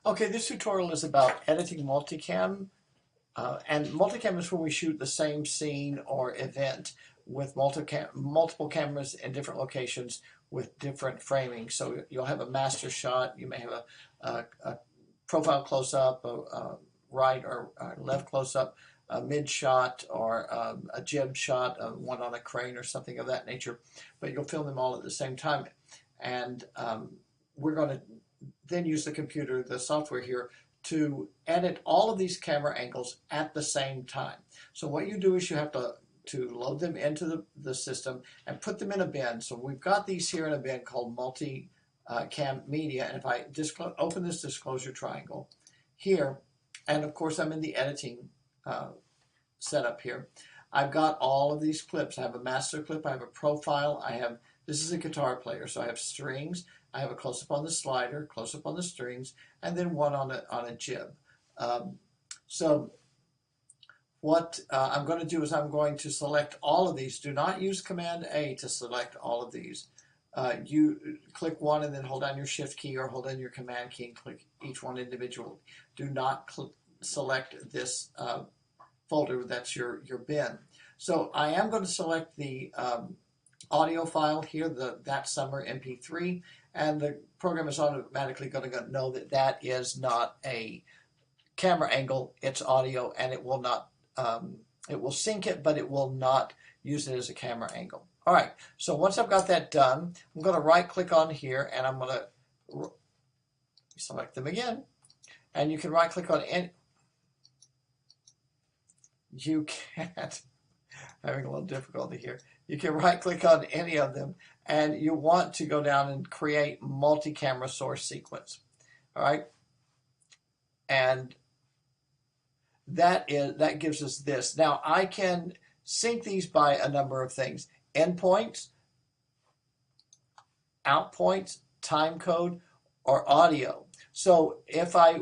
Okay, this tutorial is about editing multicam. And multicam is when we shoot the same scene or event with multiple cameras in different locations with different framing. So you'll have a master shot, you may have a profile close-up, a right or left close-up, a mid shot, or a jib shot, one on a crane or something of that nature. But you'll film them all at the same time. And we're going to then use the computer, the software here, to edit all of these camera angles at the same time. So what you do is you have to load them into the system and put them in a bin. So we've got these here in a bin called multi-cam media. And if I open this disclosure triangle here, and of course I'm in the editing setup here, I've got all of these clips. I have a master clip, I have a profile, this is a guitar player, so I have strings, I have a close-up on the slider, close-up on the strings, and then one on a jib. So what I'm going to do is I'm going to select all of these. Do not use Command A to select all of these. You click one and then hold down your Shift key or hold down your Command key and click each one individually. Do not select this folder. That's your bin. So I am going to select the audio file here, that summer MP3, and the program is automatically going to know that that is not a camera angle, it's audio, and it will not, it will sync it, but it will not use it as a camera angle. All right, so once I've got that done, I'm going to right click on here and I'm going to select them again, and you can right click on any, you can't, having a little difficulty here. You can right click on any of them and you want to go down and create multi-camera source sequence. All right. And that gives us this. Now I can sync these by a number of things: endpoints, out points, time code, or audio. So if I,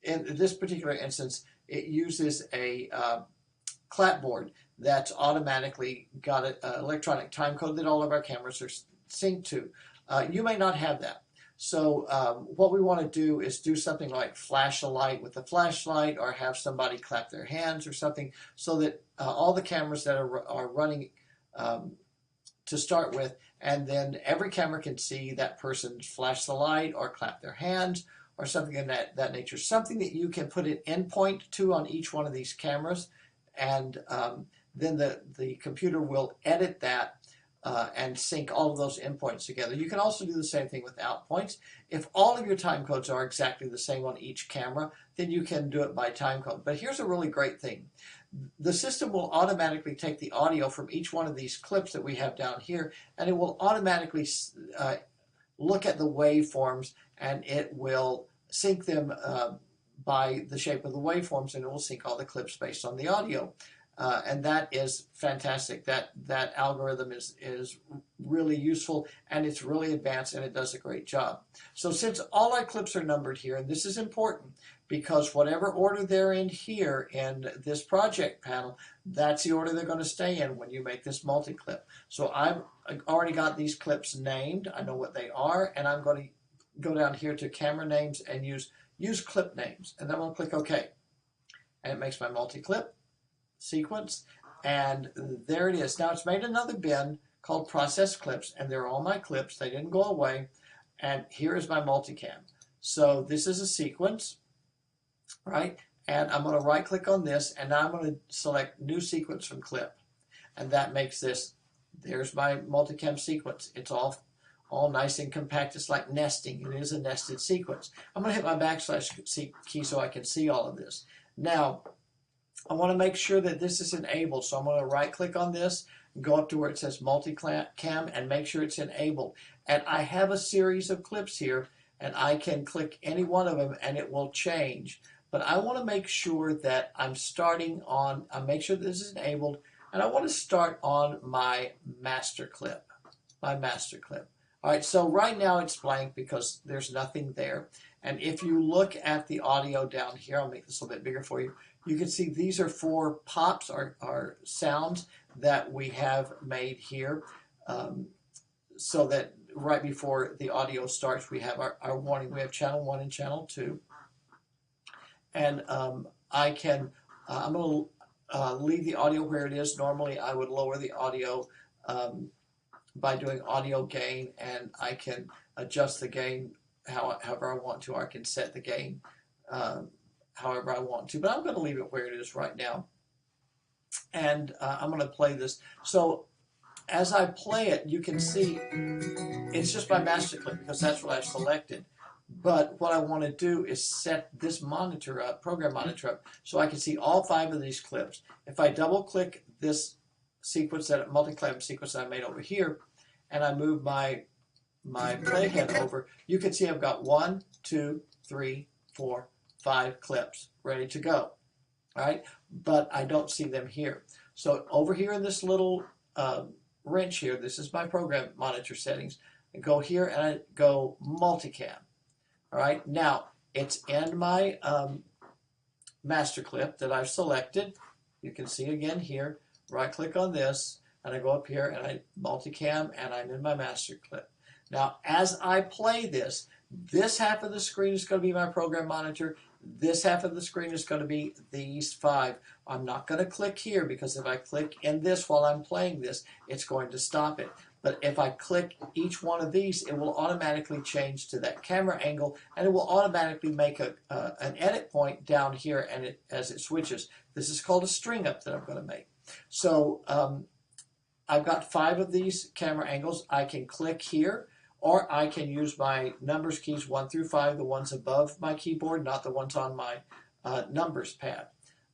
in this particular instance, it uses a clapboard that's automatically got an electronic time code that all of our cameras are synced to. You may not have that. So what we want to do is do something like flash a light with a flashlight, or have somebody clap their hands or something, so that all the cameras that are running to start with, and then every camera can see that person flash the light or clap their hands or something of that nature. Something that you can put an endpoint to on each one of these cameras, and then the computer will edit that and sync all of those endpoints together. You can also do the same thing with out points. If all of your time codes are exactly the same on each camera, then you can do it by time code. But here's a really great thing. The system will automatically take the audio from each one of these clips that we have down here, and it will automatically look at the waveforms, and it will sync them by the shape of the waveforms, and it will sync all the clips based on the audio. And that is fantastic. That algorithm is really useful, and it's really advanced, and it does a great job. So since all our clips are numbered here, and this is important because whatever order they're in here in this project panel, that's the order they're going to stay in when you make this multi-clip. So I've already got these clips named. I know what they are, and I'm going to go down here to camera names and use clip names, and then I'm going to click OK. And it makes my multi-clip sequence, and there it is. Now it's made another bin called process clips, and they're all my clips. They didn't go away, and here is my multicam. So this is a sequence, right? And I'm going to right click on this, and now I'm going to select new sequence from clip, and that makes this. There's my multicam sequence. It's all nice and compact. It's like nesting. It is a nested sequence. I'm going to hit my backslash key so I can see all of this. Now I want to make sure that this is enabled, so I'm going to right click on this, go up to where it says multicam, and make sure it's enabled. And I have a series of clips here, and I can click any one of them and it will change. But I want to make sure that I'm starting on, make sure this is enabled, and I want to start on my master clip. All right, so right now it's blank because there's nothing there. And if you look at the audio down here, I'll make this a little bit bigger for you. You can see these are 4 pops or sounds that we have made here, so that right before the audio starts, we have our warning. We have channel 1 and channel 2. And I can, I'm going to leave the audio where it is. Normally I would lower the audio by doing audio gain, and I can adjust the gain however I want to, or I can set the gain however I want to. But I'm going to leave it where it is right now. And I'm going to play this. So as I play it, you can see it's just my master clip because that's what I've selected. But what I want to do is set this monitor up, program monitor up, so I can see all 5 of these clips. If I double click this sequence, that multi-clip sequence that I made over here, and I move my playhead over, you can see I've got 1, 2, 3, 4, 5 clips ready to go. All right, but I don't see them here. So over here in this little wrench here, this is my program monitor settings. I go here and I go multicam. All right, now it's in my master clip that I've selected. You can see again here, right click on this, and I go up here and I multicam, and I'm in my master clip. Now, as I play this, this half of the screen is going to be my program monitor. This half of the screen is going to be these 5. I'm not going to click here because if I click in this while I'm playing this, it's going to stop it. But if I click each one of these, it will automatically change to that camera angle, and it will automatically make an edit point down here and as it switches. This is called a string up that I'm going to make. So I've got 5 of these camera angles. I can click here, or I can use my numbers keys 1 through 5, the ones above my keyboard, not the ones on my numbers pad.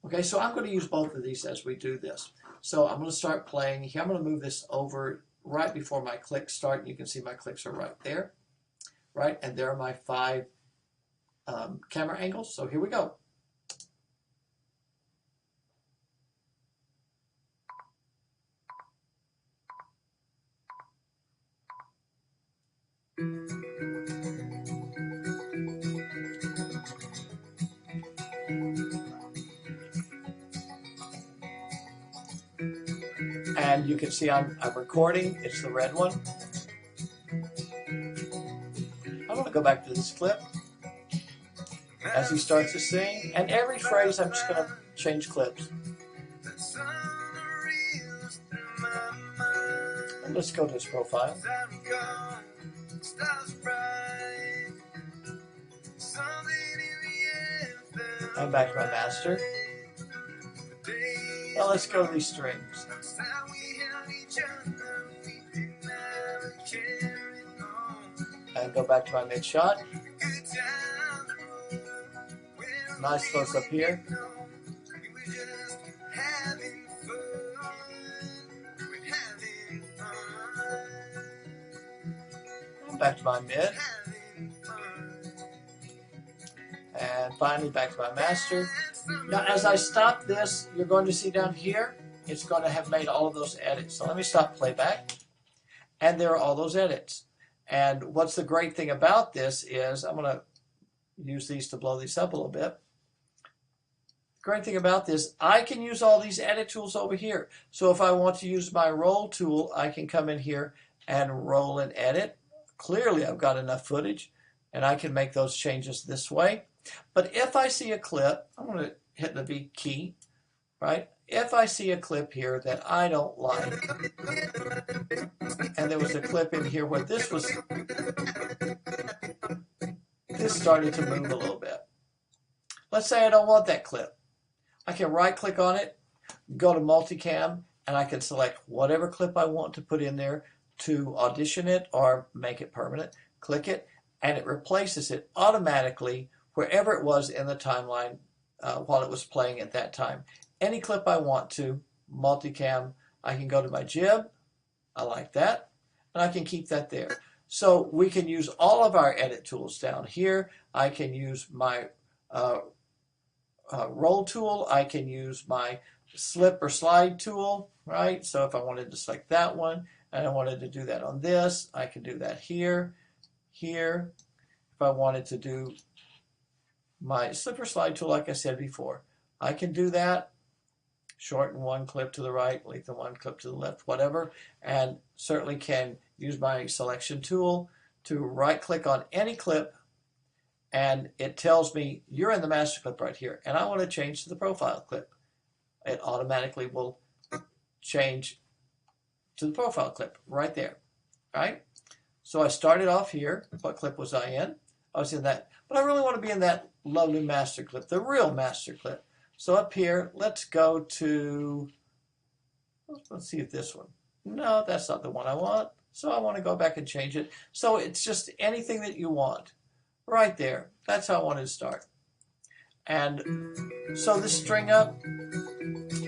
Okay, so I'm going to use both of these as we do this. So I'm going to start playing here. I'm going to move this over right before my clicks start, and you can see my clicks are right there, right? And there are my 5 camera angles. So here we go. And you can see I'm recording. It's the red one. I'm going to go back to this clip as he starts to sing. And every phrase, I'm just going to change clips. And let's go to his profile. I'm back to my master. Now let's go to these strings. And go back to my mid shot. Nice close up here. Back to my mid. And finally back to my master. Now as I stop this, you're going to see down here, it's going to have made all of those edits. So let me stop playback. And there are all those edits. And what's the great thing about this is, I'm going to use these to blow these up a little bit. The great thing about this, I can use all these edit tools over here. So if I want to use my roll tool, I can come in here and roll and edit. Clearly I've got enough footage, and I can make those changes this way. But if I see a clip, I'm going to hit the V key, right? If I see a clip here that I don't like, and there was a clip in here where this started to move a little bit. Let's say I don't want that clip. I can right click on it, go to multicam, and I can select whatever clip I want to put in there to audition it or make it permanent. Click it, and it replaces it automatically wherever it was in the timeline while it was playing at that time. Any clip I want to, multicam, I can go to my jib, I like that, and I can keep that there. So we can use all of our edit tools down here. I can use my roll tool, I can use my slip or slide tool, right? So if I wanted to select that one, and I wanted to do that on this, I can do that here, here. If I wanted to do my slip or slide tool, like I said before, I can do that. Shorten one clip to the right, lengthen one clip to the left, whatever, and certainly can use my selection tool to right-click on any clip, and it tells me you're in the master clip right here, and I want to change to the profile clip. It automatically will change to the profile clip right there, right? So I started off here. What clip was I in? I was in that, but I really want to be in that lovely master clip, the real master clip. So up here, let's go to, let's see if this one. No, that's not the one I want. So I want to go back and change it. So it's just anything that you want right there. That's how I want to start. And so this string up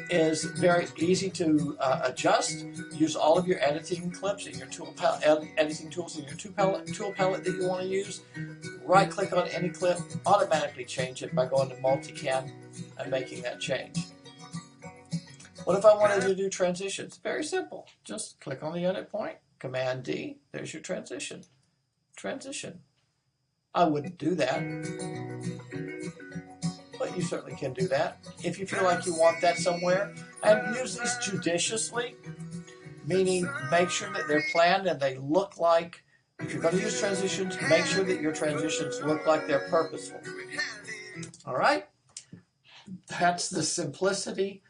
is very easy to adjust. Use all of your editing clips and your editing tools in your tool palette that you want to use. Right click on any clip, automatically change it by going to multicam and making that change. What if I wanted to do transitions? Very simple. Just click on the edit point, Command D, there's your transition. Transition. I wouldn't do that, but you certainly can do that if you feel like you want that somewhere. And use these judiciously, meaning make sure that they're planned and they look like, if you're going to use transitions, make sure that your transitions look like they're purposeful. All right? That's the simplicity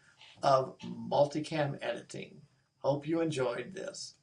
of multicam editing. Hope you enjoyed this.